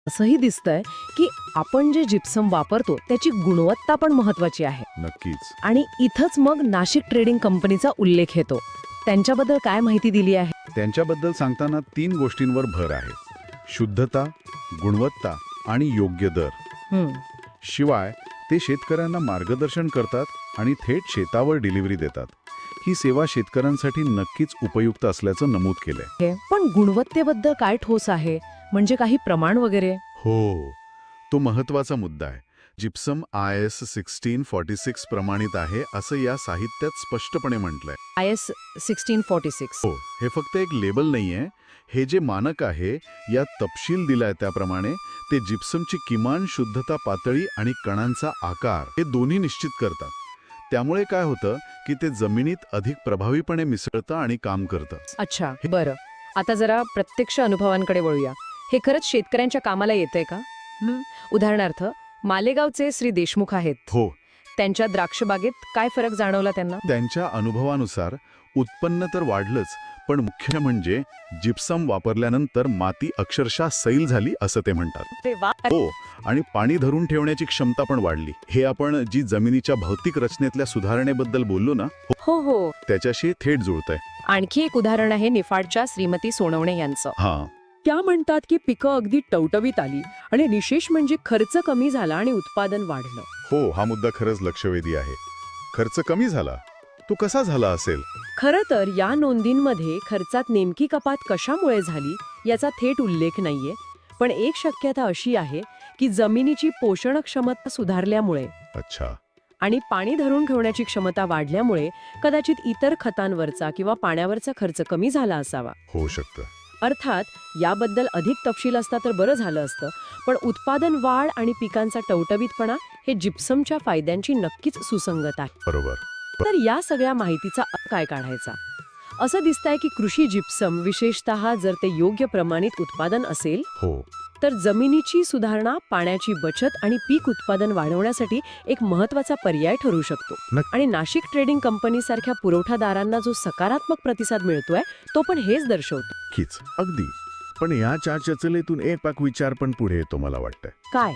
असंही दिसतंय की आपण जे जिप्सम वापरतो त्याची गुणवत्ता पण महत्वाची आहे. नक्कीच. आणि इथंच मग नाशिक ट्रेडिंग कंपनीचा उल्लेख येतो. त्यांच्याबद्दल काय माहिती दिली आहे? त्यांच्याबद्दल सांगताना 3 गोष्टींवर भर आहे: शुद्धता, गुणवत्ता आणि योग्य दर. हं, शिवाय ते शेतकऱ्यांना मार्गदर्शन करतात आणि थेट शेतावर डिलिव्हरी देतात. ही सेवा शेतकऱ्यांसाठी नक्कीच उपयुक्त असल्याचं नमूद केलंय. हे पण गुणवत्तेबद्दल काय ठोस आहे, म्हणजे काही प्रमाण वगैरे? हो, तो महत्वाचा मुद्दा आहे. जिप्सम IS 1646 प्रमाणित आहे असं या साहित्यात स्पष्टपणे म्हटलंय. IS 1646. हो, हे फक्त एक लेबल नाहीये. हे जे मानक आहे, यात तपशील दिलाय त्याप्रमाणे ते जिप्समची किमान शुद्धता पातळी आणि कणांचा आकार हे दोन्ही निश्चित करतात. त्यामुळे काय होतं की ते जमिनीत अधिक प्रभावीपणे मिसळतं आणि काम करतं. अच्छा, बरं. आता जरा प्रत्यक्ष अनुभवांकडे वळूया. हे खरंच शेतकऱ्यांच्या कामाला येतंय का? उदाहरणार्थ मालेगावचे श्री देशमुख आहेत. हो, त्यांच्या द्राक्षबागेत काय फरक जाणवला त्यांना? त्यांच्या अनुभवानुसार उत्पन्न तर वाढलंच, पण मुख्य म्हणजे जिप्सम वापरल्यानंतर माती अक्षरशः सैल झाली असं ते म्हणतात. अरे वा. हो, आणि पाणी धरून ठेवण्याची क्षमता पण वाढली. हे आपण जी जमिनीच्या भौतिक रचनेतल्या सुधारणेबद्दल बोललो ना, हो हो. त्याच्याशी थेट जुळतंय. आणखी एक उदाहरण आहे निफाडच्या श्रीमती सोनवणे यांचं. हां, त्या म्हणतात की पिकं अगदी टवटवीत आली आणि विशेष म्हणजे खर्च कमी झाला आणि उत्पादन वाढलं. हो, हा मुद्दा खरंच लक्षवेधी आहे. खर्च कमी झाला. तो कसा झाला असेल? खरं तर या नोंदींमध्ये खर्चात नेमकी कपात कशामुळे झाली याचा थेट उल्लेख नाहीये, पण एक शक्यता अशी आहे की जमिनीची पोषण क्षमता सुधारल्यामुळे अच्छा. आणि पाणी धरून ठेवण्याची क्षमता वाढल्यामुळे कदाचित इतर खतांवरचा किंवा पाण्यावरचा खर्च कमी झाला असावा. होऊ शकतं. अर्थात याबद्दल अधिक तपशील असता तर बरं झालं असतं, पण उत्पादन वाढ आणि पिकांचा टवटवीतपणा हे जिप्समच्या फायद्यांची नक्कीच सुसंगत आहे. बरोबर. तर या सगळ्या माहितीचा अर्थ काय काढायचा? असं दिसतंय की कृषी जिप्सम विशेषतः जर ते योग्य प्रमाणित उत्पादन असेल हो, तर जमिनीची सुधारणा, पाण्याची बचत आणि पीक उत्पादन वाढवण्यासाठी एक महत्वाचा पर्याय ठरू शकतो. आणि नाशिक ट्रेडिंग कंपनीसारख्या पुरवठादारांना जो सकारात्मक प्रतिसाद मिळतोय तो पण हेच दर्शवतो. कीच. अगदी. पण या चर्चेतून एक पाक विचार पण पुढे येतो मला वाटतं. काय?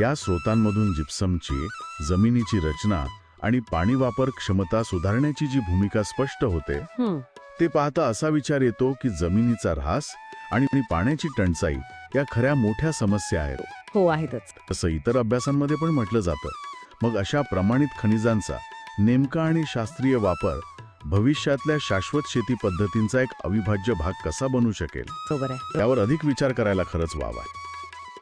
या स्रोतांमधून जिप्समची जमिनीची रचना आणि पाणी वापर क्षमता सुधारण्याची जी भूमिका स्पष्ट होते, ते पाहता असा विचार येतो की जमिनीचा ऱ्हास आणि पाण्याची टंचाई या खऱ्या मोठ्या समस्या आहेत. हो, आहेतच. तसं इतर अभ्यासांमध्ये पण म्हटलं जातं. मग अशा प्रमाणित खनिजांचा नेमका आणि शास्त्रीय वापर भविष्यातल्या शाश्वत शेती पद्धतींचा एक अविभाज्य भाग कसा बनू शकेल, बरोबर आहे. त्यावर अधिक विचार करायला खरंच वाव आहे.